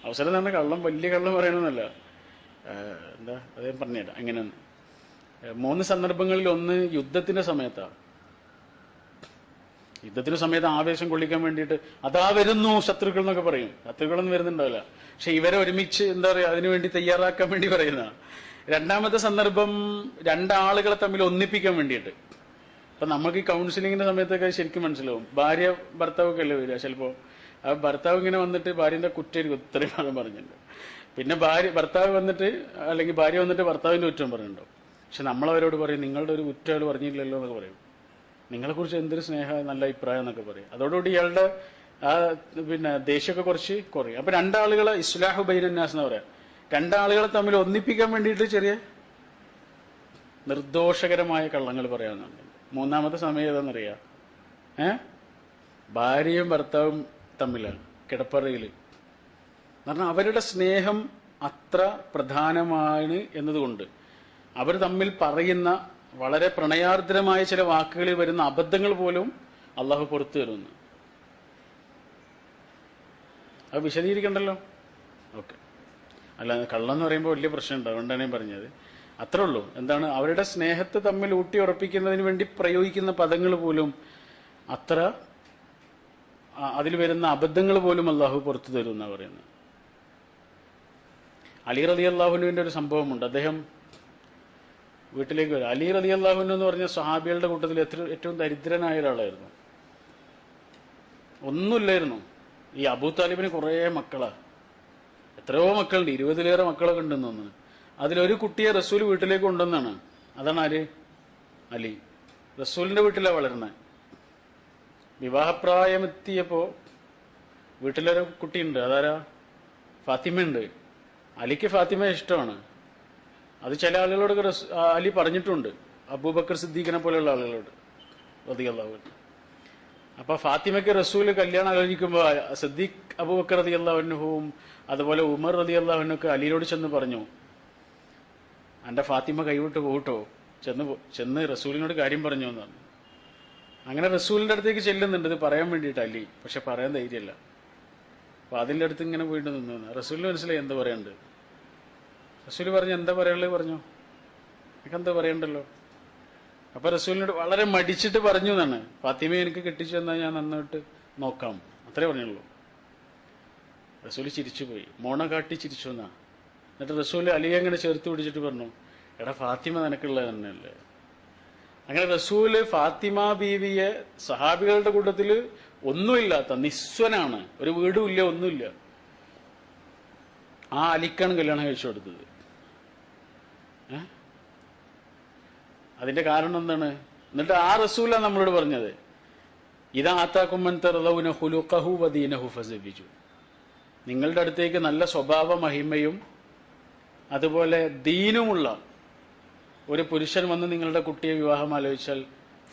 അവസരം തന്നെ കള്ളം, വലിയ കള്ളം പറയണമെന്നല്ല, എന്താ അതേ പറഞ്ഞുതരാം. അങ്ങനെയാണ് 3 സന്ദർഭങ്ങളിൽ. ഒന്ന് യുദ്ധത്തിന്റെ സമയത്താണ്. യുദ്ധത്തിന്റെ സമയത്ത് ആവേശം കൊള്ളിക്കാൻ വേണ്ടിയിട്ട് അതാ വരുന്നു ശത്രുക്കൾ എന്നൊക്കെ പറയും. ശത്രുക്കളൊന്നും വരുന്നുണ്ടാവില്ല, പക്ഷെ ഇവരെ ഒരുമിച്ച് എന്താ പറയുക അതിനുവേണ്ടി തയ്യാറാക്കാൻ വേണ്ടി പറയുന്ന. രണ്ടാമത്തെ സന്ദർഭം 2 ആളുകളെ തമ്മിൽ ഒന്നിപ്പിക്കാൻ വേണ്ടിയിട്ട്. അപ്പൊ നമുക്ക് ഈ കൗൺസിലിങ്ങിന്റെ സമയത്തൊക്കെ ശരിക്കും മനസ്സിലാവും. ഭാര്യ ഭർത്താവൊക്കെ അല്ലേ വരിക ചിലപ്പോ. ആ ഭർത്താവ് ഇങ്ങനെ വന്നിട്ട് ഭാര്യന്റെ കുറ്റായിരിക്കും ഇത്രയും ഭാഗം പറഞ്ഞിട്ടുണ്ട്. പിന്നെ ഭർത്താവ് വന്നിട്ട് അല്ലെങ്കിൽ ഭാര്യ വന്നിട്ട് ഭർത്താവിന്റെ കുറ്റം പറഞ്ഞിട്ടുണ്ടാവും. പക്ഷെ നമ്മളവരോട് പറയും നിങ്ങളുടെ ഒരു കുറ്റം പറഞ്ഞില്ലല്ലോ എന്നൊക്കെ പറയും. നിങ്ങളെ കുറിച്ച് എന്തൊരു സ്നേഹ, നല്ല അഭിപ്രായം എന്നൊക്കെ പറയും. അതോടുകൂടി ഇയാളുടെ ആ ദേഷ്യമൊക്കെ കുറച്ച് കുറയും. അപ്പൊ 2 ആളുകളെ ഇസ്ലാഹു ബൈനന്നാസ് എന്ന് പറയാം. 2 ആളുകളെ തമ്മിൽ ഒന്നിപ്പിക്കാൻ വേണ്ടിയിട്ട് ചെറിയ നിർദോഷകരമായ കള്ളങ്ങൾ പറയാവുന്നുണ്ട്. മൂന്നാമത്തെ സമയം ഏതാണെന്നറിയാം? ഭാര്യയും ഭർത്താവും തമ്മിലാണ് കിടപ്പറയില്. കാരണം അവരുടെ സ്നേഹം അത്ര പ്രധാനമാണ് എന്നതുകൊണ്ട് അവർ തമ്മിൽ പറയുന്ന വളരെ പ്രണയാർദ്രമായ ചില വാക്കുകളിൽ വരുന്ന അബദ്ധങ്ങൾ പോലും അള്ളാഹു പുറത്തു തരുന്നു. അത് വിശദീകരിക്കണ്ടല്ലോ. ഓക്കെ. അല്ല, കള്ളെന്ന് പറയുമ്പോൾ വലിയ പ്രശ്നമുണ്ട്, അതുകൊണ്ടാണ് ഞാൻ പറഞ്ഞത്. അത്രേ ഉള്ളൂ. എന്താണ്, അവരുടെ സ്നേഹത്തെ തമ്മിൽ ഊട്ടി ഉറപ്പിക്കുന്നതിന് വേണ്ടി പ്രയോഗിക്കുന്ന പദങ്ങൾ പോലും അത്ര, അതിൽ വരുന്ന അബദ്ധങ്ങൾ പോലും അള്ളാഹു പുറത്തു തരും എന്നാണ് പറയുന്നത്. അലി റളിയല്ലാഹുവിന്റെ ഒരു സംഭവമുണ്ട്. അദ്ദേഹം വീട്ടിലേക്ക് വരും. അലി റളിയല്ലാഹു എന്ന് പറഞ്ഞ സ്വഹാബികളുടെ കൂട്ടത്തിൽ ഏറ്റവും ദരിദ്രനായ ഒരാളായിരുന്നു. ഒന്നുമില്ലായിരുന്നു. ഈ അബൂ താലിബിന് കുറെ മക്കളാ, എത്രയോ മക്കളുണ്ട്, 20-ലേറെ മക്കളൊക്കെ ഉണ്ടെന്ന് തോന്നുന്നു. അതിലൊരു കുട്ടിയെ റസൂൽ വീട്ടിലേക്ക് കൊണ്ടുവന്നാണ്. അതാണ് ആര്? അലി. റസൂലിന്റെ വീട്ടിലാണ് വളരുന്നത്. വിവാഹപ്രായമെത്തിയപ്പോ വീട്ടിലൊരു കുട്ടിയുണ്ട്. അതാരാ? ഫാത്തിമയുണ്ട്. അലിക്ക് ഫാത്തിമയെ ഇഷ്ടമാണ്. അത് ചില ആളുകളോട് അലി പറഞ്ഞിട്ടുണ്ട്, അബൂബക്കർ സിദ്ദീഖിനെ പോലെയുള്ള ആളുകളോട് റളിയല്ലാഹു അൻഹു. അപ്പൊ ഫാത്തിമയ്ക്ക് റസൂൽ കല്യാണം ആലോചിക്കുമ്പോ സിദ്ദീഖ് അബൂബക്കർ റളിയല്ലാഹു അൻഹുവും അതുപോലെ ഉമർ റളിയല്ലാഹു അൻഹുവൊക്കെ അലിയോട് ചെന്ന് പറഞ്ഞു, എന്റെ ഫാത്തിമ കൈവിട്ട് പോകട്ടോ, ചെന്ന് റസൂലിനോട് കാര്യം പറഞ്ഞു എന്ന് പറഞ്ഞു. അങ്ങനെ റസൂലിന്റെ അടുത്തേക്ക് ചെല്ലുന്നുണ്ട് ഇത് പറയാൻ വേണ്ടിയിട്ട് അലി. പക്ഷെ പറയാൻ ധൈര്യമില്ല. അപ്പൊ അതിന്റെ അടുത്ത് ഇങ്ങനെ പോയിട്ട് നിന്നു. റസൂലിന് മനസ്സിലായി എന്താ പറയണ്ട്. റസൂൽ പറഞ്ഞു, എന്താ പറയാനുള്ളത് പറഞ്ഞു, എനിക്ക് എന്താ പറയണ്ടല്ലോ. അപ്പൊ റസൂലിനോട് വളരെ മടിച്ചിട്ട് പറഞ്ഞു എന്നാണ്, ഫാത്തിമയെ എനിക്ക് കെട്ടിച്ചു തന്നാൽ ഞാൻ നന്നായിട്ട് നോക്കാം, അത്രേ പറഞ്ഞുള്ളൂ. റസൂൽ ചിരിച്ചുപോയി, മോണ കാട്ടി ചിരിച്ചു എന്നാ. എന്നിട്ട് റസൂൽ അലിയെ അങ്ങനെ ചേർത്ത് പിടിച്ചിട്ട് പറഞ്ഞു, എടാ ഫാത്തിമ നിനക്കുള്ളത് തന്നെയല്ലേ. അങ്ങനെ റസൂല് ഫാത്തിമ ബീവിയെ സഹാബികളുടെ കൂട്ടത്തില് ഒന്നുമില്ലാത്ത നിസ്വനാണ്, ഒരു വീടുമില്ല, ഒന്നുമില്ല, ആ അലിക്കാണ് കല്യാണം കഴിച്ചു കൊടുത്തത്. അതിന്റെ കാരണം എന്താണ്? എന്നിട്ട് ആ റസൂലാണ് നമ്മളോട് പറഞ്ഞത്, ഇദാ ആതാകും മൻ തർദൗന ഖുലുഖഹു വദീനഹു ഫസവ്വിജു. നിങ്ങളുടെ അടുത്തേക്ക് നല്ല സ്വഭാവ മഹിമയും അതുപോലെ ദീനുമുള്ള ഒരു പുരുഷൻ വന്ന് നിങ്ങളുടെ കുട്ടിയെ വിവാഹം ആലോചിച്ചാൽ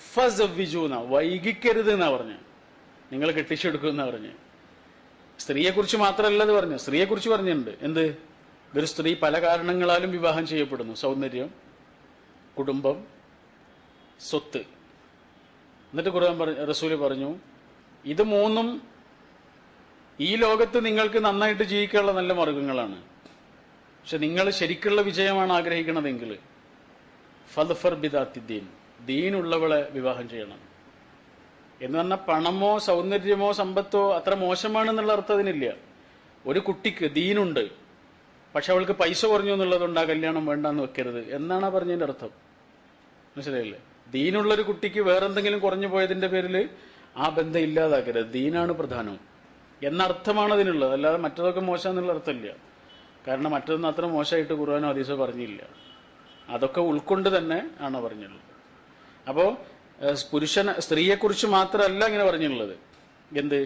ഫസവ്വിജു എന്നാ, വൈകിക്കരുത് എന്നാ പറഞ്ഞു, നിങ്ങൾ കെട്ടിച്ചെടുക്കും എന്നാ പറഞ്ഞു. സ്ത്രീയെ കുറിച്ച് മാത്രമല്ല അത് പറഞ്ഞു, സ്ത്രീയെ കുറിച്ച് പറഞ്ഞിട്ടുണ്ട്. എന്ത്? ഒരു സ്ത്രീ പല കാരണങ്ങളാലും വിവാഹം ചെയ്യപ്പെടുന്നു. സൗന്ദര്യം, കുടുംബം, സ്വത്ത്. എന്നിട്ട് ഖുർആൻ റസൂല് പറഞ്ഞു, ഇത് 3ഉം ഈ ലോകത്ത് നിങ്ങൾക്ക് നന്നായിട്ട് ജീവിക്കാനുള്ള നല്ല മാർഗങ്ങളാണ്. പക്ഷെ നിങ്ങൾ ശരിക്കുള്ള വിജയമാണ് ആഗ്രഹിക്കണതെങ്കിൽ ഫദ്ഫർ ബിദാത്തി ദീൻ, ദീനുള്ളവളെ വിവാഹം ചെയ്യണം. എന്ന് പറഞ്ഞാൽ പണമോ സൗന്ദര്യമോ സമ്പത്തോ അത്ര മോശമാണെന്നുള്ള അർത്ഥം അതിനില്ല. ഒരു കുട്ടിക്ക് ദീനുണ്ട്, പക്ഷെ അവൾക്ക് പൈസ കുറഞ്ഞു എന്നുള്ളതുകൊണ്ട് ആ കല്യാണം വേണ്ടാന്ന് വെക്കരുത് എന്നാണ് പറഞ്ഞതിന്റെ അർത്ഥം. മനസ്സിലായില്ലേ? ദീനുള്ളൊരു കുട്ടിക്ക് വേറെന്തെങ്കിലും കുറഞ്ഞു പോയതിന്റെ പേരിൽ ആ ബന്ധം ഇല്ലാതാക്കരുത്, ദീനാണ് പ്രധാനം എന്നർത്ഥമാണ് അതിനുള്ളത്. അല്ലാതെ മറ്റതൊക്കെ മോശം എന്നുള്ള അർത്ഥമില്ല. കാരണം മറ്റൊന്നും അത്ര മോശമായിട്ട് ഖുർആനോ ഹദീസോ പറഞ്ഞില്ല. അതൊക്കെ ഉൾക്കൊണ്ട് തന്നെ ആണ് പറഞ്ഞിട്ടുള്ളത്. അപ്പോൾ സ്ത്രീയെക്കുറിച്ച് മാത്രമല്ല ഇങ്ങനെ പറഞ്ഞിട്ടുള്ളത്. എന്ത്?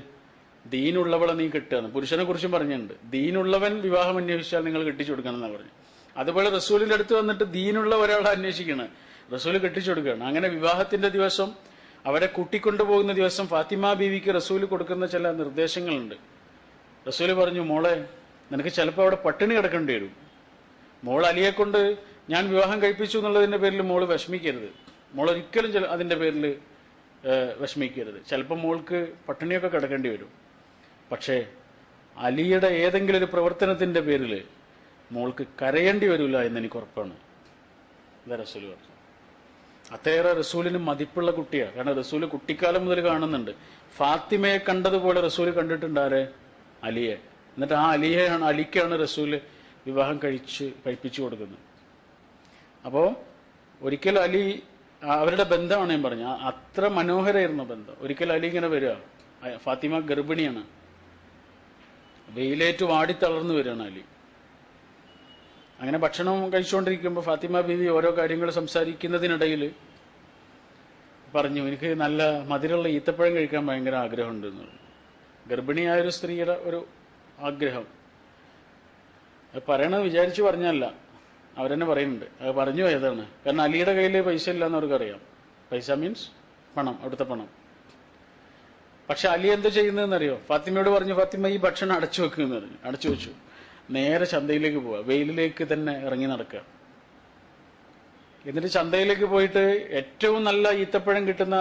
ദീനുള്ളവളെ നീ കെട്ടുകയാണ്. പുരുഷനെ കുറിച്ചും പറഞ്ഞിട്ടുണ്ട്. ദീനുള്ളവൻ വിവാഹം അന്വേഷിച്ചാൽ നിങ്ങൾ കെട്ടിച്ചു കൊടുക്കണം എന്നാ പറഞ്ഞു. അതുപോലെ റസൂലിന്റെ അടുത്ത് വന്നിട്ട് ദീനുള്ള ഒരാളെ അന്വേഷിക്കണം, റസൂല് കെട്ടിച്ചു കൊടുക്കുകയാണ്. അങ്ങനെ വിവാഹത്തിന്റെ ദിവസം, അവരെ കൂട്ടിക്കൊണ്ടുപോകുന്ന ദിവസം ഫാത്തിമ ബീവിക്ക് റസൂല് കൊടുക്കുന്ന ചില നിർദ്ദേശങ്ങളുണ്ട്. റസൂല് പറഞ്ഞു, മോളെ നിനക്ക് ചിലപ്പോൾ അവിടെ പട്ടിണി കിടക്കേണ്ടി വരും. മോൾ അലിയെ കൊണ്ട് ഞാൻ വിവാഹം കഴിപ്പിച്ചു എന്നുള്ളതിന്റെ പേരിൽ മോള് വിഷമിക്കരുത്. മോൾ ഒരിക്കലും അതിന്റെ പേരിൽ വിഷമിക്കരുത്. ചിലപ്പോൾ മോൾക്ക് പട്ടിണിയൊക്കെ കിടക്കേണ്ടി വരും. പക്ഷേ അലിയുടെ ഏതെങ്കിലും ഒരു പ്രവർത്തനത്തിന്റെ പേരിൽ മോൾക്ക് കരയേണ്ടി വരില്ല എന്ന് എനിക്ക് ഉറപ്പാണ്. ഇതാ റസൂല് പറഞ്ഞു. അത്രയേറെ റസൂലിന് മതിപ്പുള്ള കുട്ടിയാണ്. കാരണം റസൂല് കുട്ടിക്കാലം മുതൽ കാണുന്നുണ്ട്. ഫാത്തിമയെ കണ്ടതുപോലെ റസൂല് കണ്ടിട്ടുണ്ട് ആരെ? അലിയെ. എന്നിട്ട് ആ അലിക്കാണ് റസൂല് വിവാഹം കഴിപ്പിച്ചു കൊടുക്കുന്നത്. അപ്പോ ഒരിക്കൽ അലി, അവരുടെ ബന്ധമാണ് ഞാൻ പറഞ്ഞ, അത്ര മനോഹരമായിരുന്നു ബന്ധം. ഒരിക്കൽ അലി ഇങ്ങനെ വരിക, ഫാത്തിമ ഗർഭിണിയാണ്, വെയിലേറ്റ് വാടിത്തളർന്നു വരികയാണ് അലി. അങ്ങനെ ഭക്ഷണം കഴിച്ചുകൊണ്ടിരിക്കുമ്പോൾ ഫാത്തിമ ബീവി ഓരോ കാര്യങ്ങൾ സംസാരിക്കുന്നതിനിടയിൽ പറഞ്ഞു, എനിക്ക് നല്ല മധുരമുള്ള ഈത്തപ്പഴം കഴിക്കാൻ ഭയങ്കര ആഗ്രഹമുണ്ട് എന്ന് പറഞ്ഞു. ഗർഭിണിയായൊരു സ്ത്രീയുടെ ഒരു ആഗ്രഹം. അത് പറയണത് വിചാരിച്ചു പറഞ്ഞല്ല, അവരെന്നെ പറയുന്നുണ്ട്. അത് പറഞ്ഞു പോയതാണ്. കാരണം അലിയുടെ കയ്യിൽ പൈസ ഇല്ല എന്ന് അവർക്കറിയാം. പൈസ മീൻസ് പണം, അവിടുത്തെ പണം. പക്ഷെ അലി എന്ത് ചെയ്യുന്നതെന്നറിയോ? ഫാത്തിമയോട് പറഞ്ഞു, ഫാത്തിമ ഈ ഭക്ഷണം അടച്ചു വെക്കുമെന്ന് പറഞ്ഞു. അടച്ചു വെച്ചു. നേരെ ചന്തയിലേക്ക് പോവുക, വെയിലിലേക്ക് തന്നെ ഇറങ്ങി നടക്കുക. എന്നിട്ട് ചന്തയിലേക്ക് പോയിട്ട് ഏറ്റവും നല്ല ഈത്തപ്പഴം കിട്ടുന്ന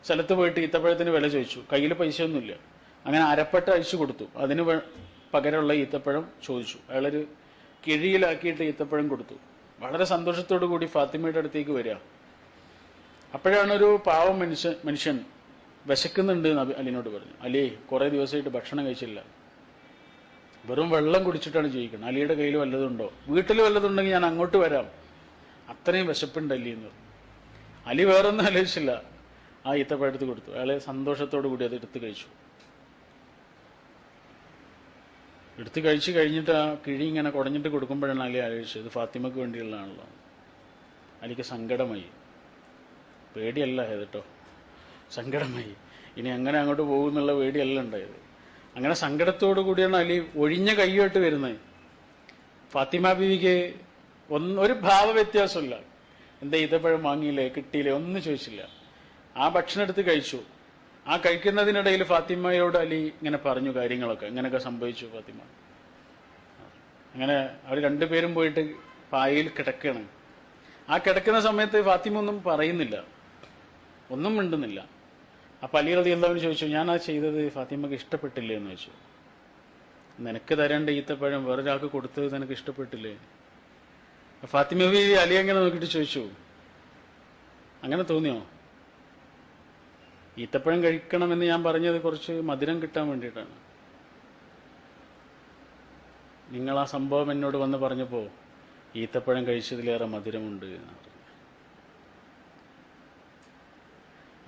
സ്ഥലത്ത് പോയിട്ട് ഈത്തപ്പഴത്തിന് വില ചോദിച്ചു. കയ്യിൽ പൈസയൊന്നുമില്ല. അങ്ങനെ അരപ്പട്ട അഴിച്ചു കൊടുത്തു. അതിന് പകരമുള്ള ഈത്തപ്പഴം ചോദിച്ചു. അയാളൊരു കിഴിയിലാക്കിയിട്ട് ഈത്തപ്പഴം കൊടുത്തു. വളരെ സന്തോഷത്തോടു കൂടി ഫാത്തിമയുടെ അടുത്തേക്ക് വരിക. അപ്പോഴാണ് ഒരു പാവം മനുഷ്യൻ വിശക്കുന്നുണ്ട് എന്ന് അലിനോട് പറഞ്ഞു. അലി, കുറെ ദിവസമായിട്ട് ഭക്ഷണം കഴിച്ചില്ല, വെറും വെള്ളം കുടിച്ചിട്ടാണ് ജീവിക്കുന്നത്. അലിയുടെ കയ്യിൽ വല്ലതുണ്ടോ? വീട്ടിൽ വല്ലതുണ്ടെങ്കിൽ ഞാൻ അങ്ങോട്ട് വരാം, അത്രയും വിശപ്പുണ്ട് അലി എന്ന് പറഞ്ഞു. അലി വേറൊന്നും ആലോചിച്ചില്ല, ആ ഈത്തപ്പഴം എടുത്ത് കൊടുത്തു. അയാളെ സന്തോഷത്തോടു കൂടി അത് എടുത്ത് കഴിച്ചു. എടുത്ത് കഴിച്ചു കഴിഞ്ഞിട്ട് ആ കിഴി ഇങ്ങനെ കുടഞ്ഞിട്ട് കൊടുക്കുമ്പോഴാണ് അലി ആലോചിച്ചത്, ഇത് ഫാത്തിമക്ക് വേണ്ടിയുള്ളതാണല്ലോ. അലിക്ക് സങ്കടമായി. പേടിയല്ല കേട്ടോ, സങ്കടമായി. ഇനി അങ്ങനെ അങ്ങോട്ട് പോകുന്നുള്ള പേടിയല്ല ഉണ്ടായത്. അങ്ങനെ സങ്കടത്തോടു കൂടിയാണ് അലി ഒഴിഞ്ഞ കൈയോട്ട് വരുന്നത്. ഫാത്തിമ ബീവിക്ക് ഒരു ഭാവവ്യത്യാസമില്ല. എന്താ ഈത്തപ്പഴം വാങ്ങിയില്ലേ, കിട്ടിയില്ലേ, ഒന്നും ചോദിച്ചില്ല. ആ ഭക്ഷണം എടുത്ത് കഴിച്ചു. ആ കഴിക്കുന്നതിനിടയിൽ ഫാത്തിമയോട് അലി ഇങ്ങനെ പറഞ്ഞു കാര്യങ്ങളൊക്കെ, ഇങ്ങനെയൊക്കെ സംഭവിച്ചു ഫാത്തിമ. അങ്ങനെ അവർ രണ്ടുപേരും പോയിട്ട് പായയിൽ കിടക്കുകയാണ്. ആ കിടക്കുന്ന സമയത്ത് ഫാത്തിമ ഒന്നും പറയുന്നില്ല, ഒന്നും മിണ്ടുന്നില്ല. അപ്പൊ അലി റളിയല്ലാഹു ചോദിച്ചു, ഞാൻ ആ ചെയ്തത് ഫാത്തിമക്ക് ഇഷ്ടപ്പെട്ടില്ലേ എന്ന് ചോദിച്ചു. നിനക്ക് തരേണ്ട ഈത്തപ്പഴം വേറൊരാൾക്ക് കൊടുത്തത് നിനക്ക് ഇഷ്ടപ്പെട്ടില്ലേ? ഫാത്തിമ ബീവി അലി അങ്ങനെ നോക്കിയിട്ട് ചോദിച്ചു, അങ്ങനെ തോന്നിയോ? ഈത്തപ്പഴം കഴിക്കണമെന്ന് ഞാൻ പറഞ്ഞത് കുറച്ച് മധുരം കിട്ടാൻ വേണ്ടിയിട്ടാണ്. നിങ്ങൾ ആ സംഭവം എന്നോട് വന്ന് പറഞ്ഞപ്പോ ഈത്തപ്പഴം കഴിച്ചതിലേറെ മധുരമുണ്ട് എന്നാണ്.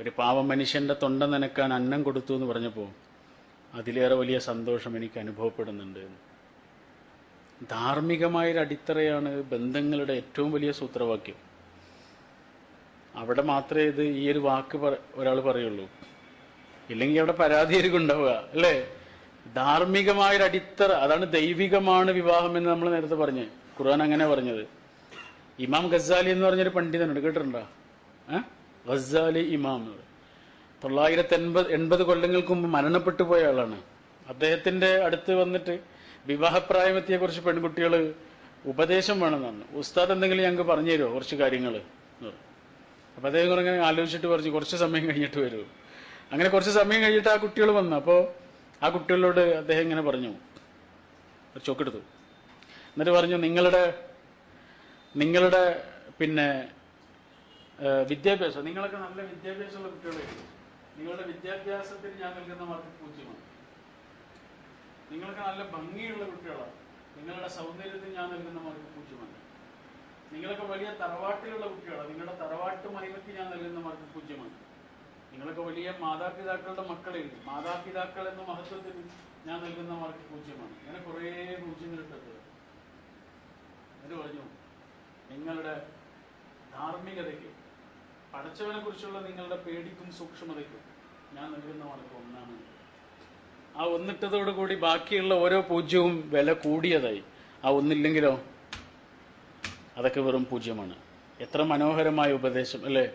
ഒരു പാവം മനുഷ്യന്റെ തൊണ്ട നനക്കാൻ അന്നം കൊടുത്തു എന്ന് പറഞ്ഞപ്പോ അതിലേറെ വലിയ സന്തോഷം എനിക്ക് അനുഭവപ്പെടുന്നുണ്ട്. ധാർമ്മികമായൊരു അടിത്തറയാണ് ബന്ധങ്ങളുടെ ഏറ്റവും വലിയ സൂത്രവാക്യം. അവിടെ മാത്രമേ ഇത് ഈ ഒരു വാക്ക് ഒരാൾ പറയുള്ളൂ, ഇല്ലെങ്കിൽ അവിടെ പരാതിയായിരിക്കും ഉണ്ടാവുക, അല്ലേ? ധാർമ്മികമായൊരു അടിത്തറ, അതാണ് ദൈവികമാണ് വിവാഹം എന്ന് നമ്മൾ നേരത്തെ പറഞ്ഞ്. ഖുർആൻ അങ്ങനെ പറഞ്ഞത്. ഇമാം ഗസാലി എന്ന് പറഞ്ഞൊരു പണ്ഡിതനുണ്ട്, കേട്ടിട്ടുണ്ടോ? ഗസാലി ഇമാം 980 കൊല്ലങ്ങൾക്ക് മുമ്പ് മരണപ്പെട്ടു പോയ ആളാണ്. അദ്ദേഹത്തിന്റെ അടുത്ത് വന്നിട്ട് വിവാഹപ്രായമെത്തിയെ കുറിച്ച് പെൺകുട്ടികൾ ഉപദേശം വേണമെന്നാണ്. ഉസ്താദ് എന്തെങ്കിലും ഞങ്ങൾക്ക് പറഞ്ഞു തരുമോ കുറച്ച് കാര്യങ്ങൾ? അപ്പൊ അദ്ദേഹം കുറെ ആലോചിച്ചിട്ട് പറഞ്ഞു, കുറച്ച് സമയം കഴിഞ്ഞിട്ട് വരൂ. അങ്ങനെ കുറച്ച് സമയം കഴിഞ്ഞിട്ട് ആ കുട്ടികൾ വന്നു. അപ്പോൾ ആ കുട്ടികളോട് അദ്ദേഹം ഇങ്ങനെ പറഞ്ഞു, ചോക്കെടുത്തു. എന്നിട്ട് പറഞ്ഞു, നിങ്ങളുടെ പിന്നെ വിദ്യാഭ്യാസം, നിങ്ങളൊക്കെ നല്ല വിദ്യാഭ്യാസമുള്ള കുട്ടികളായിരുന്നു. നിങ്ങളുടെ വിദ്യാഭ്യാസത്തിന് ഞാൻ നൽകുന്ന മാർക്ക് 0. നിങ്ങളൊക്കെ നല്ല ഭംഗിയുള്ള കുട്ടികളാണ്. നിങ്ങളുടെ സൗന്ദര്യത്തിന് ഞാൻ നൽകുന്ന മാർക്ക് 0. നിങ്ങളൊക്കെ വലിയ തറവാട്ടിലുള്ള കുട്ടികളാണ്. നിങ്ങളുടെ തറവാട്ട് മഹിമയ്ക്ക് ഞാൻ നൽകുന്ന മാർക്ക് 0. നിങ്ങളൊക്കെ വലിയ മാതാപിതാക്കളുടെ മക്കളിൽ മാതാപിതാക്കൾ എന്ന മഹത്വത്തിൽ ഞാൻ നൽകുന്ന മാർക്ക് 0. ഇങ്ങനെ കുറേ പൂജ്യങ്ങൾ ഇട്ടത് എന്ന് പറഞ്ഞു. നിങ്ങളുടെ ധാർമ്മികതയ്ക്കും പടച്ചവനെ കുറിച്ചുള്ള നിങ്ങളുടെ പേടിക്കും സൂക്ഷ്മതയ്ക്കും ഞാൻ നൽകുന്ന മാർക്ക് 1. ആ ഒന്നിട്ടതോടുകൂടി ബാക്കിയുള്ള ഓരോ പൂജ്യവും വില കൂടിയതായി. ആ ഒന്നില്ലെങ്കിലോ അതൊക്കെ വെറും 0. എത്ര മനോഹരമായ ഉപദേശം അല്ലേ?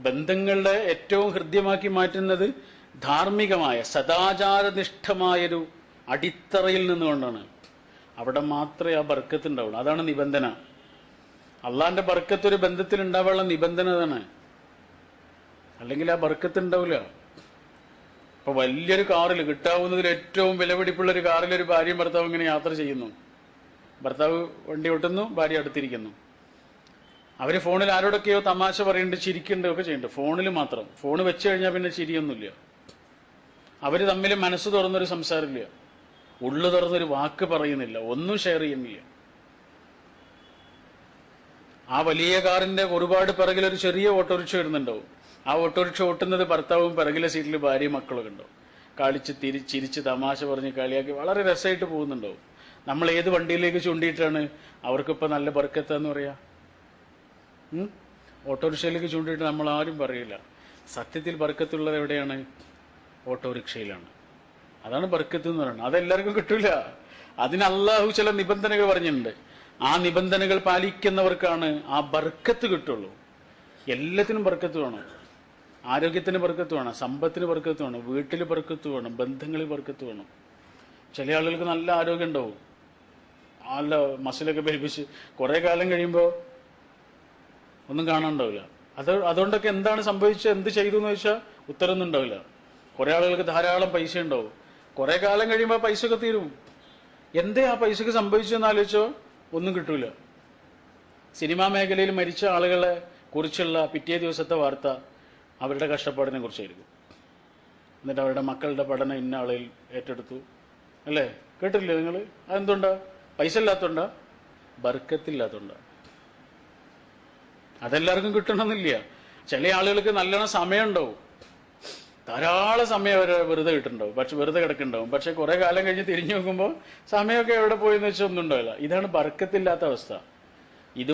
ബന്ധങ്ങളുടെ ഏറ്റവും ഹൃദ്യമാക്കി മാറ്റുന്നത് ധാർമ്മികമായ സദാചാരനിഷ്ഠമായൊരു അടിത്തറയിൽ നിന്നുകൊണ്ടാണ്. അവിടെ മാത്രമേ ആ ബർക്കത്ത് ഉണ്ടാവുള്ളൂ. അതാണ് നിബന്ധന. അള്ളാന്റെ ബർക്കത്ത് ഒരു ബന്ധത്തിൽ ഉണ്ടാവാനുള്ള നിബന്ധന അതാണ്. അല്ലെങ്കിൽ ആ ബർക്കത്ത് ഉണ്ടാവില്ല. ഇപ്പൊ വലിയൊരു കാറിൽ കിട്ടാവുന്നതിൽ ഏറ്റവും വിലപിടിപ്പുള്ള ഒരു കാറിൽ ഒരു ഭാര്യയും ഭർത്താവും ഇങ്ങനെ യാത്ര ചെയ്യുന്നു. ഭർത്താവ് വണ്ടി ഓട്ടുന്നു, ഭാര്യ അടുത്തിരിക്കുന്നു. അവര് ഫോണിൽ ആരോടൊക്കെയോ തമാശ പറയുന്നുണ്ട്, ചിരിക്കുന്നുണ്ട്, ഒക്കെ ചെയ്യുന്നുണ്ട്. ഫോണിൽ മാത്രം. ഫോണ് വെച്ച് കഴിഞ്ഞാൽ പിന്നെ ചിരിയൊന്നുമില്ല. അവര് തമ്മിൽ മനസ്സ് തുറന്നൊരു സംസാരമില്ല, ഉള്ളു തുറന്നൊരു വാക്ക് പറയുന്നില്ല, ഒന്നും ഷെയർ ചെയ്യുന്നില്ല. ആ വലിയ കാറിന്റെ ഒരുപാട് പിറകിൽ ഒരു ചെറിയ ഓട്ടോറിക്ഷ വരുന്നുണ്ടാവും. ആ ഓട്ടോറിക്ഷ ഓട്ടുന്നത് ഭർത്താവും പിറകിലെ സീറ്റിൽ ഭാര്യയും മക്കളൊക്കെ ഉണ്ടാവും. കളിച്ച് ചിരിച്ച് തമാശ പറഞ്ഞ് കളിയാക്കി വളരെ രസമായിട്ട് പോകുന്നുണ്ടാവും. നമ്മൾ ഏത് വണ്ടിയിലേക്ക് ചൂണ്ടിയിട്ടാണ് അവർക്കിപ്പോ നല്ല ബർക്കത്താന്ന് പറയാ? ഓട്ടോറിക്ഷയിലേക്ക് ചൂണ്ടിയിട്ട് നമ്മൾ ആരും പറയില്ല. സത്യത്തിൽ ബർക്കത്തുള്ളത് എവിടെയാണ്? ഓട്ടോറിക്ഷയിലാണ്. അതാണ് ബർക്കത്ത് എന്ന് പറയുന്നത്. അതെല്ലാവർക്കും കിട്ടൂല. അതിന് അള്ളാഹു ചില നിബന്ധനകൾ പറഞ്ഞിട്ടുണ്ട്. ആ നിബന്ധനകൾ പാലിക്കുന്നവർക്കാണ് ആ ബർക്കത്ത് കിട്ടുള്ളൂ. എല്ലാത്തിനും ബർക്കത്ത് വേണം. ആരോഗ്യത്തിന് ബർക്കത്ത് വേണം, സമ്പത്തിന് ബർക്കത്ത് വേണം, വീട്ടിൽ ബർക്കത്ത് വേണം, ബന്ധങ്ങളിൽ ബർക്കത്ത് വേണം. ചില ആളുകൾക്ക് നല്ല ആരോഗ്യം ഉണ്ടാവും, നല്ല മസിലൊക്കെ പെരുപ്പിച്ച് കുറെ കാലം കഴിയുമ്പോൾ ഒന്നും കാണാനുണ്ടാവില്ല. അതുകൊണ്ടൊക്കെ എന്താണ് സംഭവിച്ചത്, എന്ത് ചെയ്തു എന്ന് ചോദിച്ചാൽ ഉത്തരമൊന്നും ഉണ്ടാവില്ല. കുറെ ആളുകൾക്ക് ധാരാളം പൈസ ഉണ്ടാവും, കുറെ കാലം കഴിയുമ്പോൾ പൈസ ഒക്കെ തീരും. എന്തേ ആ പൈസക്ക് സംഭവിച്ചെന്ന് ആലോചിച്ചോ? ഒന്നും കിട്ടൂല. സിനിമാ മേഖലയിൽ മരിച്ച ആളുകളെ കുറിച്ചുള്ള പിറ്റേ ദിവസത്തെ വാർത്ത അവരുടെ കഷ്ടപ്പാടിനെ കുറിച്ചായിരിക്കും. എന്നിട്ട് അവരുടെ മക്കളുടെ പഠനം ഇന്ന ആളിൽ ഏറ്റെടുത്തു, അല്ലേ? കേട്ടില്ലേ നിങ്ങൾ? അതെന്തുണ്ടാ? പൈസ ഇല്ലാത്തോണ്ടാ? ബർക്കത്തില്ലാത്തോണ്ടാ. അതെല്ലാവർക്കും കിട്ടണമെന്നില്ല. ചില ആളുകൾക്ക് നല്ലോണം സമയം ഉണ്ടാവും, ധാരാളം സമയം അവരെ വെറുതെ കിട്ടുന്നുണ്ടാവും, പക്ഷെ വെറുതെ കിടക്കുന്നുണ്ടാവും. പക്ഷെ കുറെ കാലം കഴിഞ്ഞ് തിരിഞ്ഞു നോക്കുമ്പോൾ സമയമൊക്കെ എവിടെ പോയെന്ന് വെച്ചാൽ ഒന്നും ഉണ്ടാവില്ല. ഇതാണ് ബർക്കത്തില്ലാത്ത അവസ്ഥ.